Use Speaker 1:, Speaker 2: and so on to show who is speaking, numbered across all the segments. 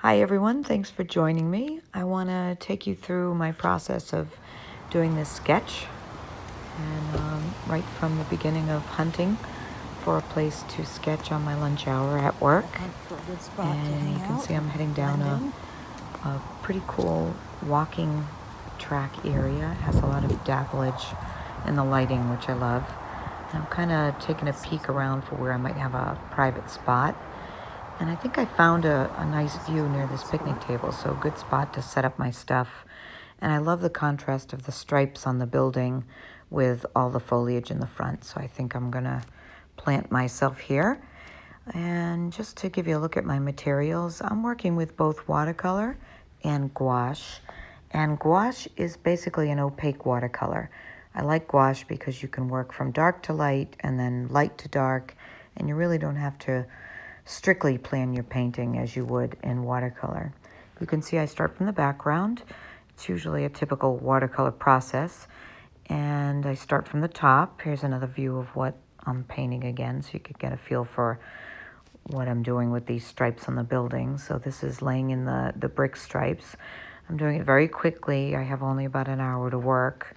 Speaker 1: Hi everyone, thanks for joining me. I want to take you through my process of doing this sketch, and right from the beginning of hunting for a place to sketch on my lunch hour at work. And you can see I'm heading down a pretty cool walking track area. It has a lot of dappleage in the lighting, which I love. And I'm kind of taking a peek around for where I might have a private spot. And I think I found a nice view near this picnic table, so a good spot to set up my stuff. And I love the contrast of the stripes on the building with all the foliage in the front, so I think I'm gonna plant myself here. And just to give you a look at my materials, I'm working with both watercolor and gouache. And gouache is basically an opaque watercolor. I like gouache because you can work from dark to light and then light to dark, and you really don't have to strictly plan your painting as you would in watercolor. You can see I start from the background. It's usually a typical watercolor process. And I start from the top. Here's another view of what I'm painting again, so you could get a feel for what I'm doing with these stripes on the building. So this is laying in the brick stripes. I'm doing it very quickly. I have only about an hour to work.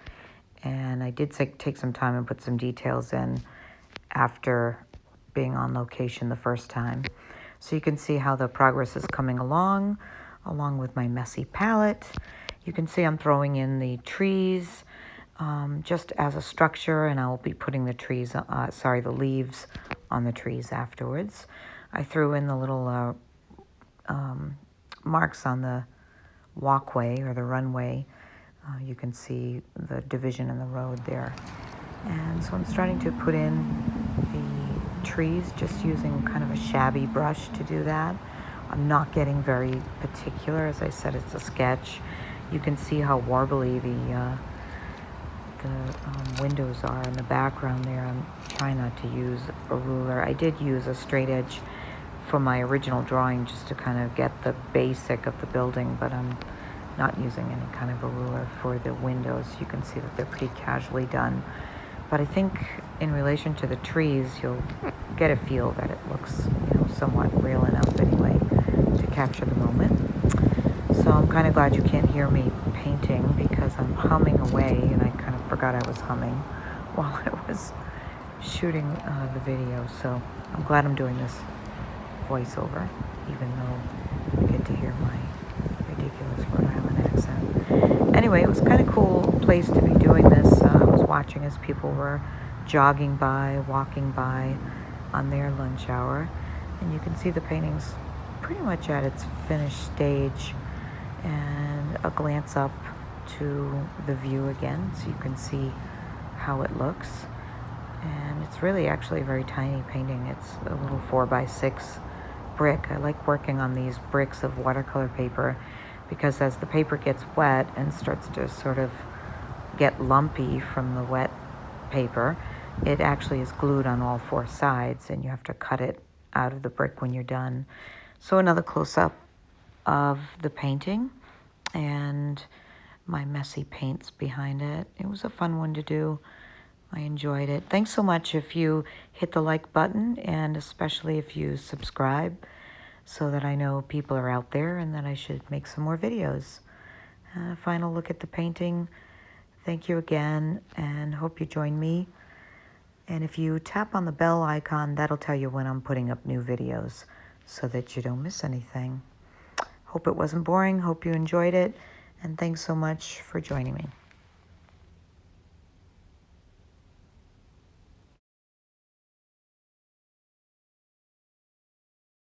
Speaker 1: And I did take some time and put some details in after being on location the first time. So you can see how the progress is coming along with my messy palette. You can see I'm throwing in the trees just as a structure, and I'll be putting the the leaves on the trees afterwards. I threw in the little marks on the walkway or the runway. You can see the division in the road there. And so I'm starting to put in the trees, just using kind of a shabby brush to do that. I'm not getting very particular. As I said, it's a sketch. You can see how warbly the windows are in the background there. I'm trying not to use a ruler. I did use a straight edge for my original drawing just to kind of get the basic of the building, but I'm not using any kind of a ruler for the windows. You can see that they're pretty casually done. But I think in relation to the trees, you'll get a feel that it looks, somewhat real enough anyway to capture the moment. So I'm kind of glad you can't hear me painting because I'm humming away, and I kind of forgot I was humming while I was shooting the video. So I'm glad I'm doing this voiceover, even though you get to hear my ridiculous Rhode Island accent. Anyway, it was kind of cool place to be doing this. I was watching as people were jogging by, walking by on their lunch hour, and you can see the painting's pretty much at its finished stage, and a glance up to the view again so you can see how it looks. And it's really actually a very tiny painting. It's a little 4x6 brick. I like working on these bricks of watercolor paper because as the paper gets wet and starts to sort of get lumpy from the wet paper, it actually is glued on all four sides, and you have to cut it out of the brick when you're done. So another close-up of the painting and my messy paints behind it. It was a fun one to do. I enjoyed it. Thanks so much if you hit the like button, and especially if you subscribe, so that I know people are out there and that I should make some more videos. Final look at the painting. Thank you again, and hope you join me. And if you tap on the bell icon, that'll tell you when I'm putting up new videos so that you don't miss anything. Hope it wasn't boring. Hope you enjoyed it. And thanks so much for joining me.